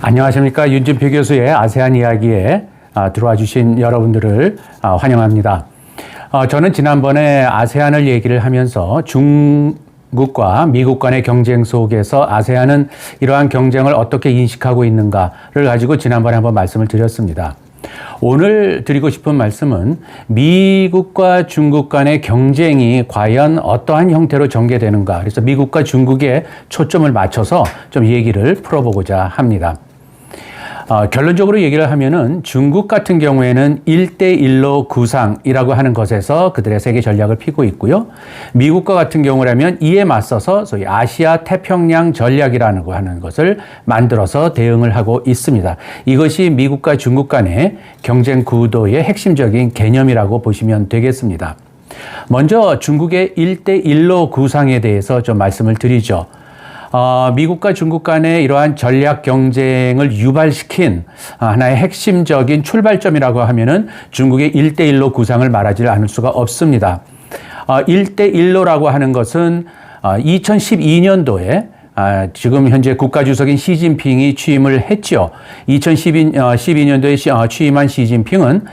안녕하십니까. 윤진표 교수의 아세안 이야기에 들어와 주신 여러분들을 환영합니다. 저는 지난번에 아세안을 얘기를 하면서 중국과 미국 간의 경쟁 속에서 아세안은 이러한 경쟁을 어떻게 인식하고 있는가를 가지고 지난번에 한번 말씀을 드렸습니다. 오늘 드리고 싶은 말씀은 미국과 중국 간의 경쟁이 과연 어떠한 형태로 전개되는가. 그래서 미국과 중국에 초점을 맞춰서 좀 얘기를 풀어보고자 합니다. 결론적으로 얘기를 하면은 중국 같은 경우에는 1대1로 구상이라고 하는 것에서 그들의 세계 전략을 펴고 있고요. 미국과 같은 경우라면 이에 맞서서 소위 아시아 태평양 전략이라는 거 하는 것을 만들어서 대응을 하고 있습니다. 이것이 미국과 중국 간의 경쟁 구도의 핵심적인 개념이라고 보시면 되겠습니다. 먼저 중국의 1대1로 구상에 대해서 좀 말씀을 드리죠. 미국과 중국 간의 이러한 전략 경쟁을 유발시킨 하나의 핵심적인 출발점이라고 하면은 중국의 1대1로 구상을 말하지 않을 수가 없습니다. 1대1로라고 하는 것은 2012년도에 지금 현재 국가주석인 시진핑이 취임을 했죠. 2012년도에 취임한 시진핑은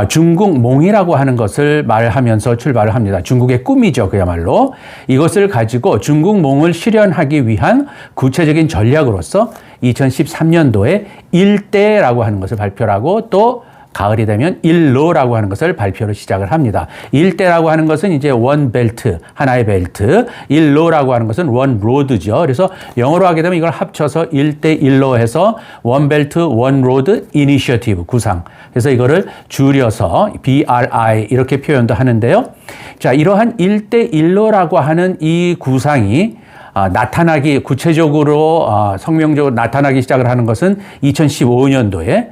중국몽이라고 하는 것을 말하면서 출발을 합니다. 중국의 꿈이죠. 그야말로. 이것을 가지고 중국몽을 실현하기 위한 구체적인 전략으로서 2013년도에 1대라고 하는 것을 발표를 하고 또 가을이 되면 1로라고 하는 것을 발표를 시작을 합니다. 1대라고 하는 것은 이제 원 벨트, 하나의 벨트, 1로라고 하는 것은 원 로드죠. 그래서 영어로 하게 되면 이걸 합쳐서 1대1로 해서 원 벨트, 원 로드 이니셔티브 구상. 그래서 이거를 줄여서 BRI 이렇게 표현도 하는데요. 자, 이러한 1대1로라고 하는 이 구상이 나타나기 구체적으로 성명적으로 나타나기 시작을 하는 것은 2015년도에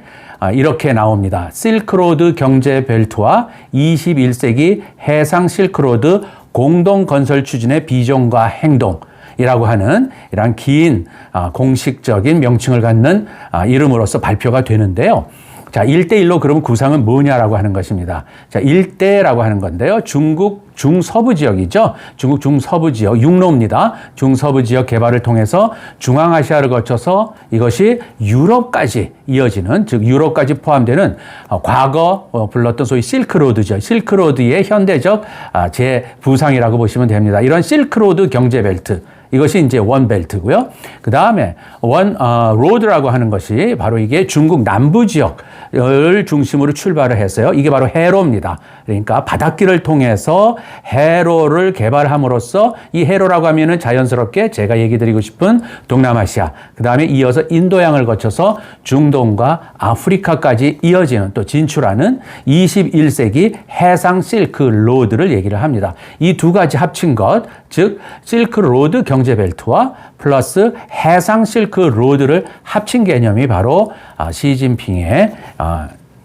이렇게 나옵니다. 실크로드 경제 벨트와 21세기 해상 실크로드 공동 건설 추진의 비전과 행동이라고 하는 이러한 긴 공식적인 명칭을 갖는 이름으로서 발표가 되는데요. 자, 1대1로 그러면 구상은 뭐냐라고 하는 것입니다. 자, 1대라고 하는 건데요. 중국 중서부 지역이죠. 중국 중서부 지역, 육로입니다. 중서부 지역 개발을 통해서 중앙아시아를 거쳐서 이것이 유럽까지 이어지는, 즉 유럽까지 포함되는 과거 불렀던 소위 실크로드죠. 실크로드의 현대적 재부상이라고 보시면 됩니다. 이런 실크로드 경제벨트. 이것이 이제 원벨트고요. 그 다음에 로드라고 하는 것이 바로 이게 중국 남부 지역을 중심으로 출발을 했어요. 이게 바로 해로입니다. 그러니까 바닷길을 통해서 해로를 개발함으로써 이 해로라고 하면은 자연스럽게 제가 얘기 드리고 싶은 동남아시아, 그 다음에 이어서 인도양을 거쳐서 중동과 아프리카까지 이어지는 또 진출하는 21세기 해상 실크 로드를 얘기를 합니다. 이 두 가지 합친 것, 즉 실크 로드 경제벨트와 플러스 해상 실크 로드를 합친 개념이 바로 시진핑의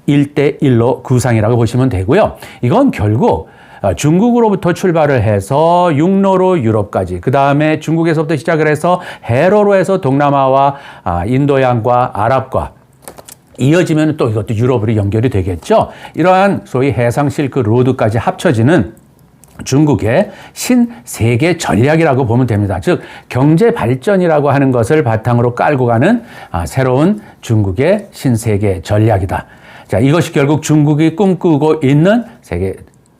1대1로 구상이라고 보시면 되고요. 이건 결국 중국으로부터 출발을 해서 육로로 유럽까지, 그 다음에 중국에서부터 시작을 해서 해로로 해서 동남아와 인도양과 아랍과 이어지면 또 이것도 유럽으로 연결이 되겠죠. 이러한 소위 해상 실크 로드까지 합쳐지는 중국의 신세계 전략이라고 보면 됩니다. 즉 경제 발전이라고 하는 것을 바탕으로 깔고 가는 새로운 중국의 신세계 전략이다. 자, 이것이 결국 중국이 꿈꾸고 있는 세계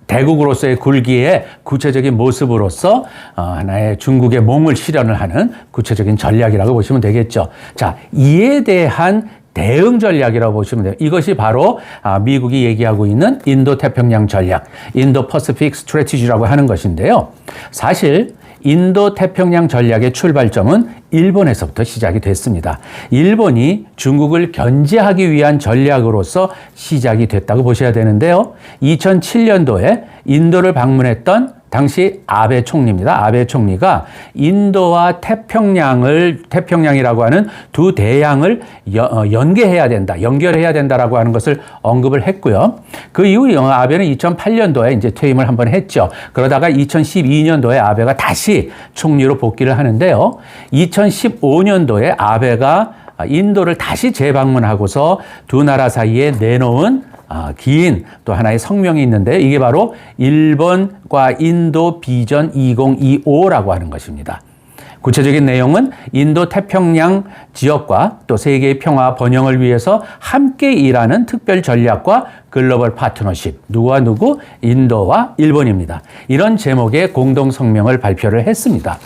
대국으로서의 굴기의 구체적인 모습으로서 하나의 중국의 몽을 실현을 하는 구체적인 전략이라고 보시면 되겠죠. 자, 이에 대한 대응 전략이라고 보시면 돼요. 이것이 바로 미국이 얘기하고 있는 인도-태평양 전략, 인도-퍼시픽 스트래티지라고 하는 것인데요. 사실 인도-태평양 전략의 출발점은 일본에서부터 시작이 됐습니다. 일본이 중국을 견제하기 위한 전략으로서 시작이 됐다고 보셔야 되는데요. 2007년도에 인도를 방문했던 당시 아베 총리입니다. 아베 총리가 인도와 태평양이라고 하는 두 대양을 연계해야 된다, 연결해야 된다라고 하는 것을 언급을 했고요. 그 이후 아베는 2008년도에 이제 퇴임을 한번 했죠. 그러다가 2012년도에 아베가 다시 총리로 복귀를 하는데요. 2015년도에 아베가 인도를 다시 재방문하고서 두 나라 사이에 내놓은 긴 또 하나의 성명이 있는데 이게 바로 일본과 인도 비전 2025라고 하는 것입니다. 구체적인 내용은 인도 태평양 지역과 또 세계의 평화 번영을 위해서 함께 일하는 특별 전략과 글로벌 파트너십. 누구와 누구? 인도와 일본입니다. 이런 제목의 공동 성명을 발표를 했습니다.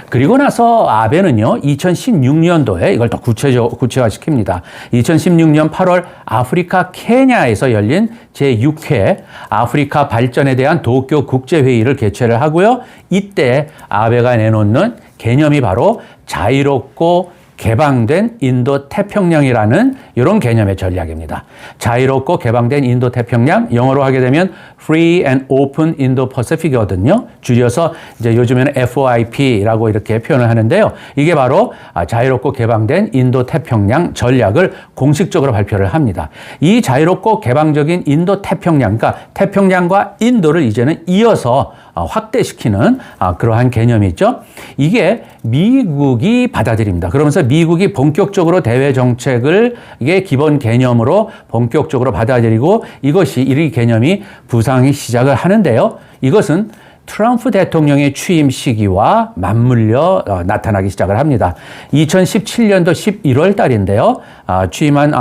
그리고 나서 아베는요, 2016년도에 이걸 더 구체화시킵니다. 2016년 8월 아프리카 케냐에서 열린 제6회 아프리카 발전에 대한 도쿄 국제회의를 개최를 하고요. 이때 아베가 내놓는 개념이 바로 자유롭고 개방된 인도 태평양이라는 이런 개념의 전략입니다. 자유롭고 개방된 인도 태평양, 영어로 하게 되면 Free and Open Indo-Pacific이거든요. 줄여서 이제 요즘에는 FOIP라고 이렇게 표현을 하는데요. 이게 바로 자유롭고 개방된 인도 태평양 전략을 공식적으로 발표를 합니다. 이 자유롭고 개방적인 인도 태평양, 그러니까 태평양과 인도를 이제는 이어서 확대시키는 그러한 개념이 있죠. 이게 미국이 받아들입니다. 그러면서 미국이 본격적으로 대외 정책을 이게 기본 개념으로 본격적으로 받아들이고 이것이 이 개념이 부상이 시작을 하는데요. 이것은 트럼프 대통령의 취임 시기와 맞물려 나타나기 시작을 합니다. 2017년도 11월 달인데요. 취임한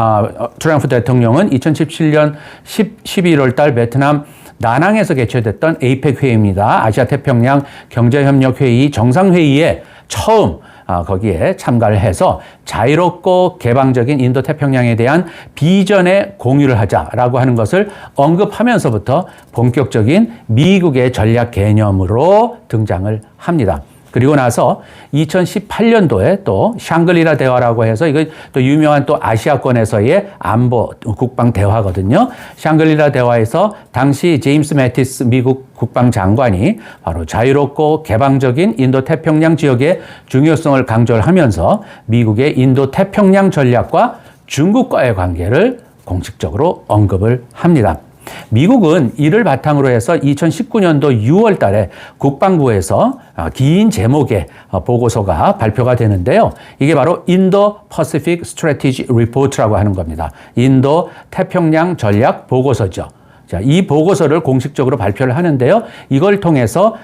트럼프 대통령은 2017년 11월 달 베트남 다낭에서 개최됐던 에이펙 회의입니다. 아시아태평양 경제협력회의 정상회의에 처음 거기에 참가를 해서 자유롭고 개방적인 인도태평양에 대한 비전의 공유를 하자라고 하는 것을 언급하면서부터 본격적인 미국의 전략 개념으로 등장을 합니다. 그리고 나서 2018년도에 또 샹글리라 대화라고 해서 이거 또 유명한 또 아시아권에서의 안보 국방 대화거든요. 샹글리라 대화에서 당시 제임스 매티스 미국 국방장관이 바로 자유롭고 개방적인 인도태평양 지역의 중요성을 강조를 하면서 미국의 인도태평양 전략과 중국과의 관계를 공식적으로 언급을 합니다. 미국은 이를 바탕으로 해서 2019년도 6월 달에 국방부에서 긴 제목의 보고서가 발표가 되는데요. 이게 바로 인도 퍼시픽 스트래티지 리포트라고 하는 겁니다. 인도 태평양 전략 보고서죠. 자, 이 보고서를 공식적으로 발표를 하는데요. 이걸 통해서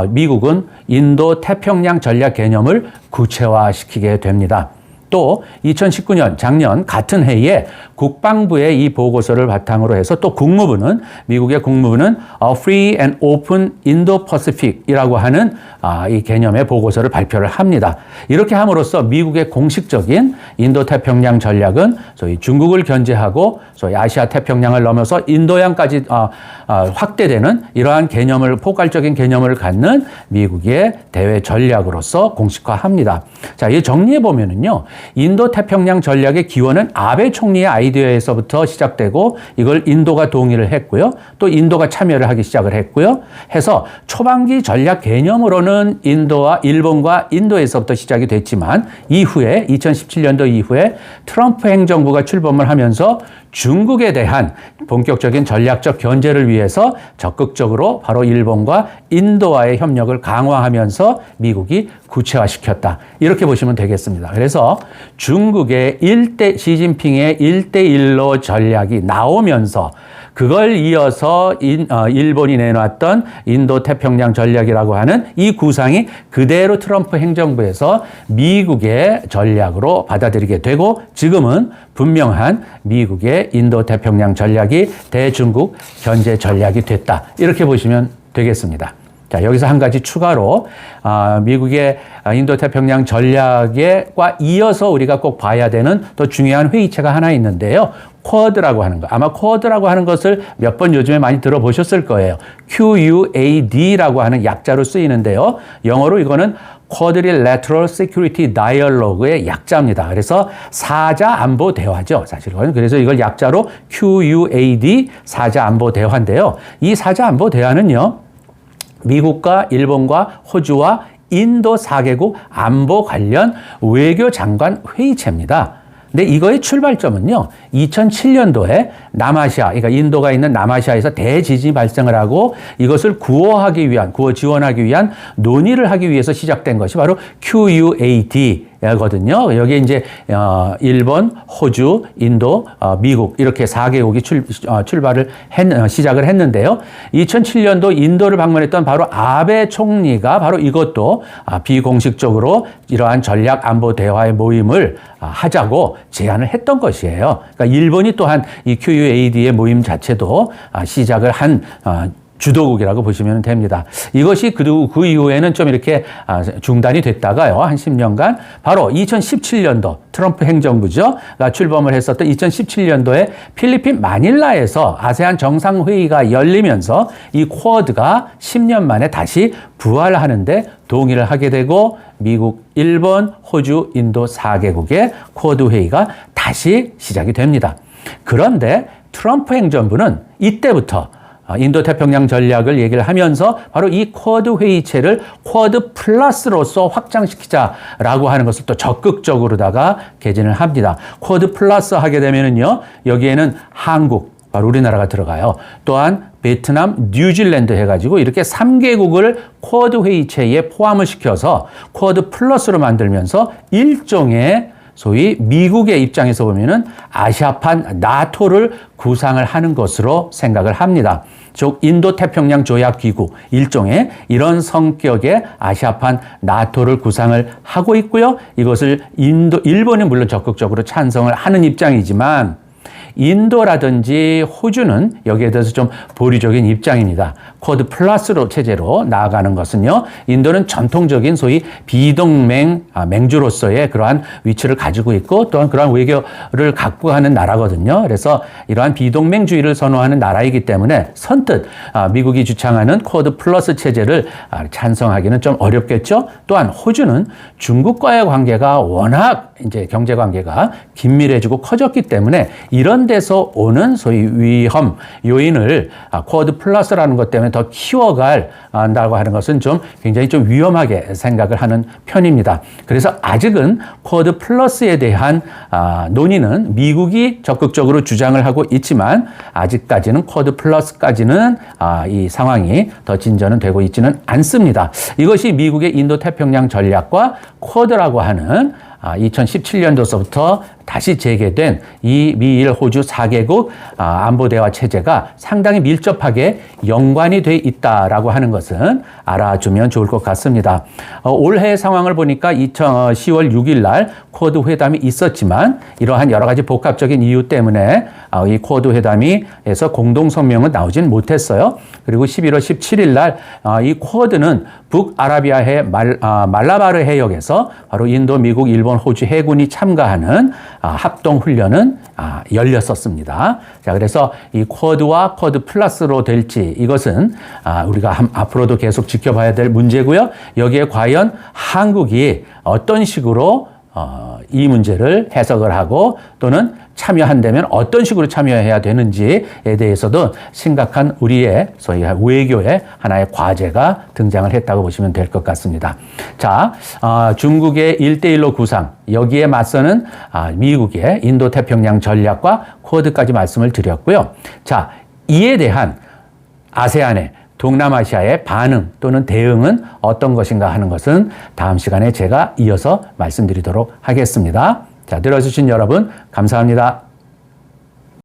미국은 인도 태평양 전략 개념을 구체화시키게 됩니다. 또 2019년 작년 같은 해에 국방부의 이 보고서를 바탕으로 해서 또 국무부는 미국의 국무부는 Free and Open Indo-Pacific이라고 하는 이 개념의 보고서를 발표를 합니다. 이렇게 함으로써 미국의 공식적인 인도태평양 전략은 소위 중국을 견제하고 소위 아시아 태평양을 넘어서 인도양까지 확대되는 이러한 개념을 포괄적인 개념을 갖는 미국의 대외 전략으로서 공식화합니다. 자, 이 정리해 보면은요. 인도태평양 전략의 기원은 아베 총리의 아이디어에서부터 시작되고 이걸 인도가 동의를 했고요. 또 인도가 참여를 하기 시작을 했고요. 해서 초반기 전략 개념으로는 인도와 일본과 인도에서부터 시작이 됐지만 이후에 2017년도 이후에 트럼프 행정부가 출범을 하면서 중국에 대한 본격적인 전략적 견제를 위해서 적극적으로 바로 일본과 인도와의 협력을 강화하면서 미국이 구체화시켰다. 이렇게 보시면 되겠습니다. 그래서 중국의 시진핑의 1대1로 전략이 나오면서 그걸 이어서 일본이 내놨던 인도태평양 전략이라고 하는 이 구상이 그대로 트럼프 행정부에서 미국의 전략으로 받아들이게 되고 지금은 분명한 미국의 인도태평양 전략이 대중국 견제 전략이 됐다. 이렇게 보시면 되겠습니다. 자, 여기서 한 가지 추가로 미국의 인도태평양 전략과 이어서 우리가 꼭 봐야 되는 또 중요한 회의체가 하나 있는데요. 쿼드라고 하는 거. 아마 쿼드라고 하는 것을 몇 번 요즘에 많이 들어보셨을 거예요. QUAD라고 하는 약자로 쓰이는데요. 영어로 이거는 Quadrilateral Security Dialogue의 약자입니다. 그래서 사자 안보 대화죠. 사실은. 그래서 이걸 약자로 QUAD 사자 안보 대화인데요. 이 사자 안보 대화는요. 미국과 일본과 호주와 인도 4개국 안보 관련 외교장관 회의체입니다. 근데 이거의 출발점은요, 2007년도에 남아시아, 그러니까 인도가 있는 남아시아에서 대지진이 발생을 하고 이것을 구호 지원하기 위한 논의를 하기 위해서 시작된 것이 바로 QUAD 개국이거든요. 여기 이제 일본, 호주, 인도, 미국 이렇게 4개국이 시작을 했는데요. 2007년도 인도를 방문했던 바로 아베 총리가 바로 이것도 비공식적으로 이러한 전략 안보 대화의 모임을 하자고 제안을 했던 것이에요. 그러니까 일본이 또한 이 QUAD의 모임 자체도 시작을 한 주도국이라고 보시면 됩니다. 이것이 그 이후에는 좀 이렇게 중단이 됐다가요. 한 10년간 바로 2017년도 트럼프 행정부죠. 출범을 했었던 2017년도에 필리핀 마닐라에서 아세안 정상회의가 열리면서 이 쿼드가 10년 만에 다시 부활하는데 동의를 하게 되고 미국, 일본, 호주, 인도 4개국의 쿼드 회의가 다시 시작이 됩니다. 그런데 트럼프 행정부는 이때부터 인도 태평양 전략을 얘기를 하면서 바로 이 쿼드 회의체를 쿼드 플러스로서 확장시키자라고 하는 것을 또 적극적으로다가 개진을 합니다. 쿼드 플러스 하게 되면은요, 여기에는 한국, 바로 우리나라가 들어가요. 또한 베트남, 뉴질랜드 해가지고 이렇게 3개국을 쿼드 회의체에 포함을 시켜서 쿼드 플러스로 만들면서 일종의 소위 미국의 입장에서 보면은 아시아판 나토를 구상을 하는 것으로 생각을 합니다. 즉 인도태평양 조약기구 일종의 이런 성격의 아시아판 나토를 구상을 하고 있고요. 이것을 일본이 물론 적극적으로 찬성을 하는 입장이지만 인도라든지 호주는 여기에 대해서 좀 보류적인 입장입니다. 쿼드 플러스로 체제로 나아가는 것은요. 인도는 전통적인 소위 비동맹 맹주로서의 그러한 위치를 가지고 있고 또한 그러한 외교를 갖고 가는 나라거든요. 그래서 이러한 비동맹주의를 선호하는 나라이기 때문에 선뜻 미국이 주창하는 쿼드 플러스 체제를 찬성하기는 좀 어렵겠죠. 또한 호주는 중국과의 관계가 워낙 이제 경제 관계가 긴밀해지고 커졌기 때문에 이런 데서 오는 소위 위험 요인을 쿼드 플러스라는 것 때문에 더 키워갈 한다고 하는 것은 좀 굉장히 좀 위험하게 생각을 하는 편입니다. 그래서 아직은 쿼드 플러스에 대한 논의는 미국이 적극적으로 주장을 하고 있지만 아직까지는 쿼드 플러스까지는 이 상황이 더 진전은 되고 있지는 않습니다. 이것이 미국의 인도 태평양 전략과 쿼드라고 하는 2017년도서부터 다시 재개된 이 미일 호주 4개국 안보대화 체제가 상당히 밀접하게 연관이 돼 있다라고 하는 것은 알아주면 좋을 것 같습니다. 올해 상황을 보니까 10월 6일 날 쿼드 회담이 있었지만 이러한 여러 가지 복합적인 이유 때문에 이 쿼드 회담에서 공동성명은 나오진 못했어요. 그리고 11월 17일 날 이 쿼드는 북아라비아해 말라바르 해역에서 바로 인도, 미국, 일본, 호주 해군이 참가하는 합동훈련은 열렸었습니다. 자, 그래서 이 쿼드와 쿼드 플러스로 될지 이것은 우리가 앞으로도 계속 지켜봐야 될 문제고요. 여기에 과연 한국이 어떤 식으로 이 문제를 해석을 하고 또는 참여한다면 어떤 식으로 참여해야 되는지에 대해서도 심각한 우리의 소위 외교의 하나의 과제가 등장을 했다고 보시면 될 것 같습니다. 자, 중국의 1대1로 구상, 여기에 맞서는 미국의 인도태평양 전략과 쿼드까지 말씀을 드렸고요. 자, 이에 대한 아세안의 동남아시아의 반응 또는 대응은 어떤 것인가 하는 것은 다음 시간에 제가 이어서 말씀드리도록 하겠습니다. 자, 들어주신 여러분 감사합니다.